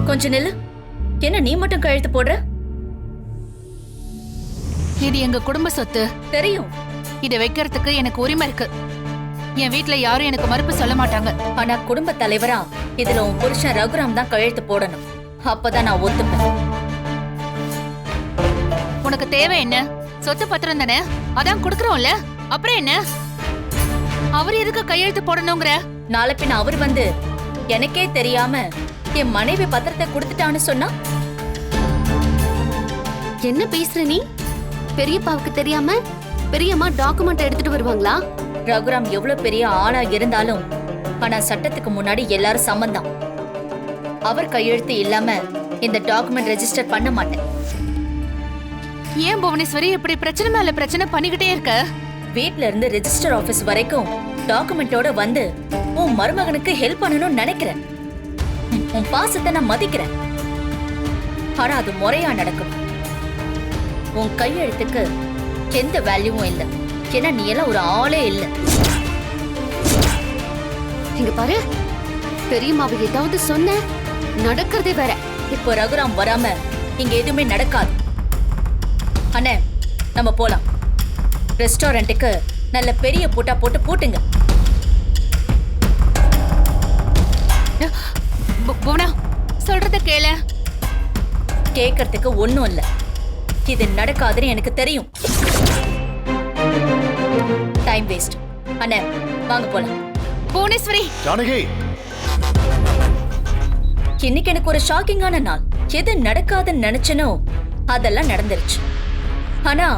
கொஞ்ச நில்லு. என்ன நீ மட்டும் கையெழுத்து போடுற? இது எங்க குடும்ப சொத்து. தெரியும். இதை வைக்கிறதுக்கு எனக்கு உரிமை இருக்கு. என் வீட்ல யாரும் எனக்கு மறுப்பு சொல்ல மாட்டாங்க. ஆனா குடும்ப தலைவரா இதுல உன் புருஷன் ரகுராம் தான் கையெழுத்து போடணும். அப்பதான் நான் ஒத்துப்பேன். உனக்கு தேவை என்ன? சொத்து பத்திரம் தானே, அதான் குடுக்கறோம்ல. அப்புறம் என்ன? அவர் எதுக்கு கையெழுத்து போடணுங்கிற? நாளை பின்ன அவர் வந்து எனக்கே தெரியாம என் மனைவி பத்திரத்தை கொடுத்துட்டான்னு சொன்னா? என்ன பேசுற நீ? பெரியப்பாவுக்கு தெரியாம பெரியம்மா டாக்குமெண்ட் எடுத்துட்டு வருவாங்களா? ரகுராம் எவ்வளவு பெரிய ஆளா இருந்தாலும் ஆனா சட்டத்துக்கு முன்னாடி எல்லாரும் சமந்தான். அவர் கையெழுத்து இல்லாம இந்த டாக்குமெண்ட் ரெஜிஸ்டர் பண்ண மாட்டேன். ஏன் புவனேஸ்வரி இப்படி பிரச்சனை மேல பிரச்சனை பண்ணிக்கிட்டே இருக்க? வீட்ல இருந்து ரெஜிஸ்டர் ஆபீஸ் வரைக்கும் டாக்குமெண்டோட வந்து உன் மருமகனுக்கு ஹெல்ப் பண்ணணும்னு நினைக்கிறேன். உன் பாசத்தை நான் மதிக்கிறேன். ஆனா அது முறையா நடக்கும். உன் கையெழுத்துக்கு எந்த வேல்யூவும் இல்லை. ஏன்னா நீ எல்லாம் ஒரு ஆளே இல்லை. இங்க பாரு, பெரியம்மாவை ஏதாவது சொன்ன நடக்கிறதே வேற. இப்போ ரகுராம் வராம இங்க எதுவுமே நடக்காது. அண்ணே, நம்ம போலாம். ரெஸ்டாரண்ட்டுக்கு நல்ல பெரிய பூட்டா போட்டு பூட்டுங்க. புவனா, சொல்றத கேள. கேட்கறதுக்கு ஒண்ணும் இல்ல. இது நடக்காதுன்னு எனக்கு தெரியும். Time waste. அண்ணே, வாங்க போலாம். புவனேஸ்வரி. ஜானகி, இன்னைக்கு எனக்கு ஒரு ஷாக்கிங்கான நாள். எது நடக்காதுன்னு நினைச்சனோ அதெல்லாம் நடந்துருச்சு. ஆனா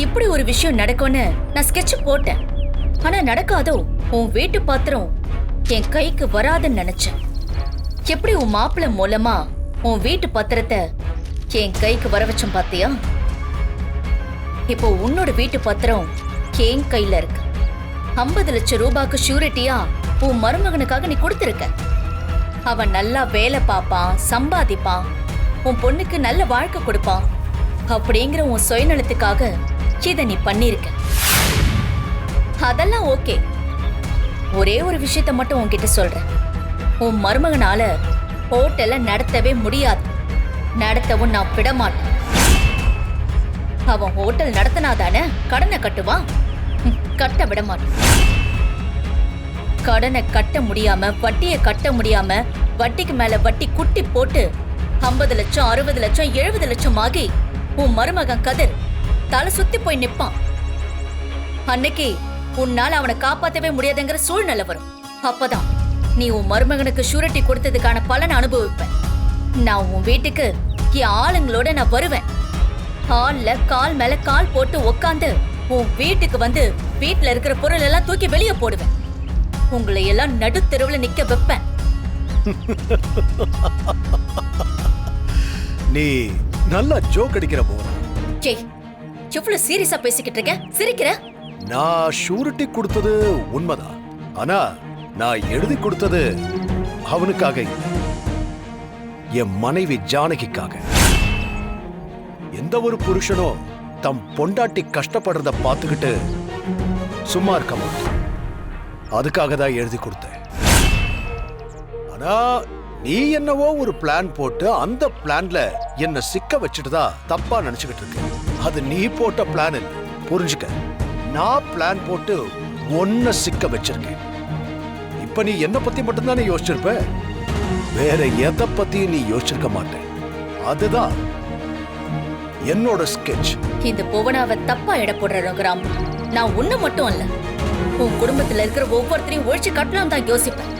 இப்படி ஒரு விஷயம் நடக்கும்னு நான் ஸ்கெட்ச் போட்டேன். ஆனா நடக்காதோ. உன் வீட்டு பாத்திரம் என் கைக்கு வராதுன்னு நினைச்சேன். எப்படி உன் மாப்பிள்ளை மூலமா உன் வீட்டு பத்திரத்தை என் கைக்கு வர வச்சோம் பாத்தியா? இப்போ உன்னோட வீட்டு பத்திரம் என் கையில இருக்கு. 50 லட்சம் ரூபாய்க்கு ஷூரிட்டியா உன் மருமகனுக்காக நீ கொடுத்திருக்க. அவன் நல்லா வேலை பார்ப்பான், சம்பாதிப்பான், உன் பொண்ணுக்கு நல்ல வாழ்க்கை கொடுப்பான். அப்படிங்கிற உன் சுயநலத்துக்காக இதை நீ பண்ணிருக்க. அதெல்லாம் ஓகே. ஒரே ஒரு விஷயத்த மட்டும் உன்கிட்ட சொல்றேன். உன் மருமகனால ஹோட்டலை நடத்தவே முடியாது. நடத்தவும் நான் விட மாட்டேன். அவன் ஹோட்டல் நடத்தினாதானே கடனை கட்டுவான். கட்ட விட மாட்டேன். கடனை கட்ட முடியாம, வட்டியை கட்ட முடியாம, வட்டிக்கு மேல வட்டி குட்டி போட்டு 50 லட்சம் 60 லட்சம் 70 லட்சம் ஆகி உன் மருமகன் கதிர் தலை சுத்தி போய் நிப்பான். அன்னைக்கு உன்னால அவனை காப்பாத்தவே முடியாதுங்கிற சூழ்நிலை வரும். அப்பதான் நீ உன் மருமகனுக்கு ஷூரிட்டி கொடுத்ததுக்கான பலனை அனுபவிப்ப. நான் உன் வீட்டுக்கு என் ஆளுங்களோட நான் வருவேன். ஹால்ல கால் மேல கால் போட்டு உக்காந்து உன் வீட்டுக்கு வந்து வீட்டுல இருக்கிற பொருள் எல்லாம் தூக்கி வெளியே போடுவேன். உங்களை எல்லாம் நடுத்தெருவுல நிக்க வைப்பேன். நீ நல்லா ஜோக் அடிக்கிற போற. ஜெய், எவ்வளவு சீரியஸா பேசிக்கிட்டு இருக்க? சிரிக்கிற? நான் ஷூரிட்டி கொடுத்தது உண்மைதான். ஆனா நான் எழுதி கொடுத்தது அவனுக்காக இல்ல, என் மனைவி ஜானகிக்காக. எந்த ஒரு புருஷனும் தம் பொண்டாட்டி கஷ்டப்படுறத பார்த்துக்கிட்டு சும்மா இருக்க மாட்டான். அதுக்காக தான் எழுதி கொடுத்தேன். ஆனா நீ என்னவோ ஒரு பிளான் போட்டு அந்த பிளான்ல என்ன சிக்க வச்சுட்டுதா தப்பா நினைச்சுக்கிட்டு இருக்க. அது நீ போட்ட பிளான் இல்ல, புரிஞ்சுக்க. நான் பிளான் போட்டு ஒன்ன சிக்க வச்சிருக்கேன். இப்ப நீ என்ன பத்தி மட்டும்தானே யோசிச்சிருப்ப, வேற எதை பத்தியும் நீ யோசிச்சிருக்க மாட்டேன். அதுதான் என்னோட ஸ்கெட்ச். இந்த புவனாவை தப்பா எடை போடுற ரகுராம். நான் உன்ன மட்டும் இல்ல, உன் குடும்பத்துல இருக்கிற ஒவ்வொருத்தரையும் ஒழிச்சு கட்டலாம் தான் யோசிப்பேன்.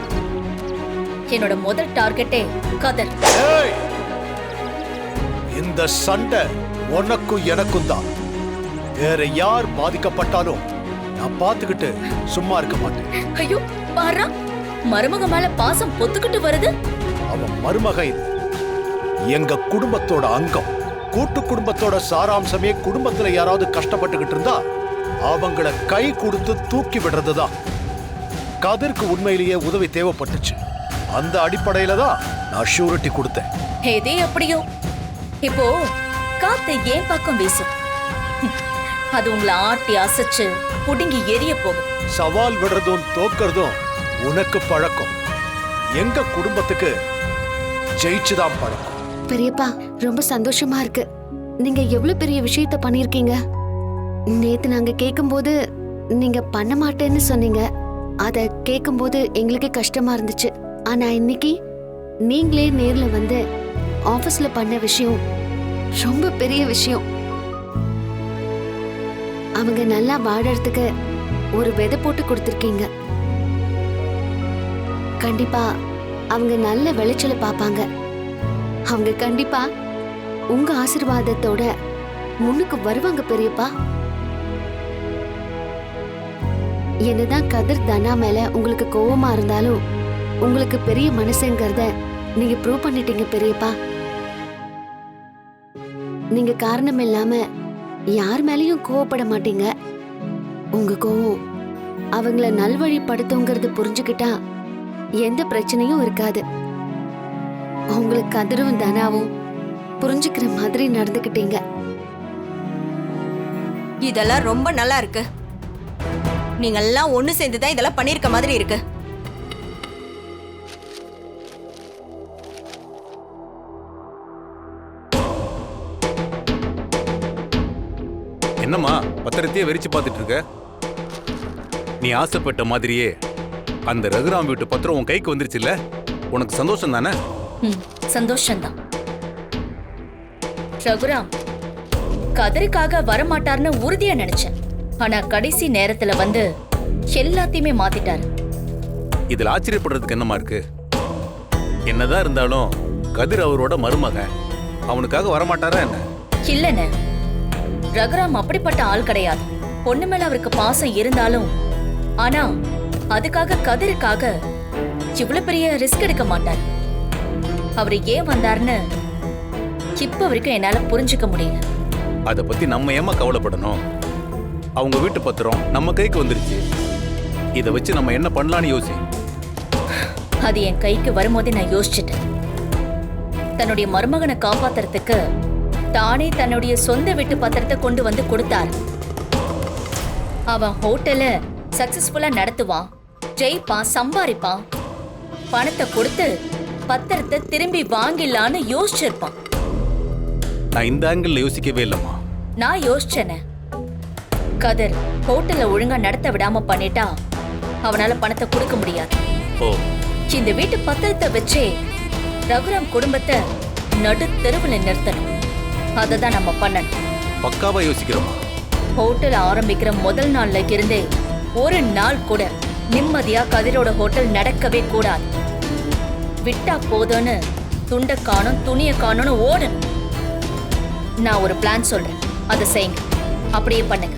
என்னோட முதல் டார்கெட்டே கதர். இந்த சண்டை உனக்கும் எனக்கும் தான். வேற யார் பாதிக்கப்பட்டாலும் நான் பார்த்துக்கிட்டு சும்மா இருக்க மாட்டேன். ஐயோ பாரா, மருமக மேல பாசம் பொத்துக்கிட்டு வருது. அவன் மருமக இல்ல, எங்க குடும்பத்தோட அங்கம். கூட்டு குடும்பத்தோட சாராம்சமே குடும்பத்துல யாராவது கஷ்டப்பட்டுக்கிட்டு இருந்தா அவங்கள கை கொடுத்து தூக்கி விடுறதுதான். கதிர்க்கு உண்மையிலேயே உதவி தேவைப்பட்டுச்சு. அந்த அடிப்படையில தான் நான் ஷூரிட்டி கொடுத்தேன். எதே எப்படியோ இப்போ காத்து ஏன் பக்கம் வீசும். அது உங்களை ஆட்டி அசைச்சு புடுங்கி எரிய போகும். சவால் விடுறதும் தோக்கிறதும் உனக்கு பழக்கம். எங்க குடும்பத்துக்கு ஜெயிச்சுதான் பழக்கம். பெரியப்பா ரொம்ப சந்தோஷமா இருக்கு. நீங்க எவ்வளவு பெரிய விஷயத்த பண்ணிருக்கீங்க. நேத்து நாங்க கேக்கும்போது நீங்க பண்ண மாட்டேன்னு சொன்னீங்க. அத கேக்கும்போது எங்களுக்கு கஷ்டமா இருந்துச்சு. ஆனா இன்னைக்கு நீங்களே நேர்ல வந்து ஆபீஸ்ல பண்ண விஷயம் ரொம்ப பெரிய விஷயம். அவங்க நல்லா வாழறதுக்கு ஒரு விதை போட்டு கொடுத்திருக்கீங்க. கண்டிப்பா அவங்க நல்ல விளைச்சலை பார்ப்பாங்க. அவங்க கண்டிப்பா உங்க ஆசீர்வாதத்தோட முன்னுக்கு வருவாங்க பெரியப்பா. என்னதான் கதிர் தனா மேல உங்களுக்கு கோவமா இருந்தாலும் உங்களுக்கு பெரிய மனசுங்கிறத நீங்க ப்ரூவ் பண்ணிட்டீங்க பெரியப்பா. நீங்க காரணம் இல்லாம யார் மேலயும் கோவப்பட மாட்டீங்க. உங்க கோவம் அவங்கள நல்வழிப்படுத்துங்கிறது புரிஞ்சுக்கிட்டா எந்த பிரச்சனையும் இருக்காது. உங்களுக்கு கதிரும் தனாவும் புரிஞ்சுக்கிற மாதிரி நடந்துக்கிட்டீங்க. இதெல்லாம் ரொம்ப நல்லா இருக்கு. நீங்க எல்லாம் ஒண்ணு சேர்ந்துதான் இதெல்லாம் பண்ணிருக்க மாதிரி இருக்கு. என்னம்மா பத்திரத்தையே வெறிச்சு பார்த்துட்டு இருக்க? நீ ஆசைப்பட்ட மாதிரியே அந்த ரகுராம் வீட்டு பத்திரம் உன் கைக்கு வந்துருச்சுல்ல? உனக்கு சந்தோஷம் தானே? சந்தோஷம்தான். ரகுராம் கதிருக்காக வரமாட்டார்னு உறுதியா நினைச்சேன். ஆனா கடைசி நேரத்துல வந்து எல்லாத்தையுமே மாத்திட்டாரு. இதுல ஆச்சரியப்படுறதுக்கு என்னமா இருக்கு? என்னதான் இருந்தாலும் கதிர் அவரோட மருமகன். அவனுக்காக வரமாட்டாரா என்ன? இல்லன்னு ரகுராம் அப்படிப்பட்ட ஆள் கிடையாது. பொண்ணு மேல அவருக்கு பாசம் இருந்தாலும் ஆனா அதுக்காக கதிருக்காக இவ்வளவு பெரிய ரிஸ்க் எடுக்க மாட்டார். அவரு ஏன் வந்தாருன்னு இப்ப வரைக்கும் என்னால புரிஞ்சுக்க முடியல. அதை பத்தி நம்ம ஏமா கவலைப்படணும்? அவங்க வீட்டு பத்திரம் நம்ம கைக்கு வந்துருச்சு. இதை வச்சு நம்ம என்ன பண்ணலான்னு யோசி. அது என் கைக்கு வரும்போதே நான் யோசிச்சுட்டேன். தன்னுடைய மருமகனை காப்பாத்துறதுக்கு தானே தன்னுடைய சொந்த வீட்டு பத்திரத்தை கொண்டு வந்து கொடுத்தார். அவன் ஹோட்டல சக்சஸ்ஃபுல்லா நடத்துவான், ஜெயிப்பான், சம்பாதிப்பான். பணத்தை கொடுத்து பத்திரத்தை திரும்பி வாங்கிடலான்னு யோசிச்சிருப்பான். நான் இந்த ஆங்கிள் யோசிக்கவே இல்லம்மா. நான் யோசிச்சேனே. கதிர் ஹோட்டல்ல ஒழுங்கா நடத்த விடாம பண்ணிட்டா அவனால பணத்தை கொடுக்க முடியாது. ஓ, இந்த வீட்டு பத்திரத்தை வச்சே ரகுராம் குடும்பத்தை நடு தெருவில் நிறுத்தணும். அததான் நம்ம பண்ணணும். பக்காவா யோசிக்கிறோமா? ஹோட்டல் ஆரம்பிக்கிற முதல் நாள்ல இருந்தே ஒரு நாள் கூட நிம்மதியா கதிரோட ஹோட்டல் நடக்கவே கூடாது. விட்டா போதும்னு துண்டை காணும் துணியை காணும்னு ஓடணும். நான் ஒரு பிளான் சொல்றேன், அதை செய்யுங்க. அப்படியே பண்ணுங்க.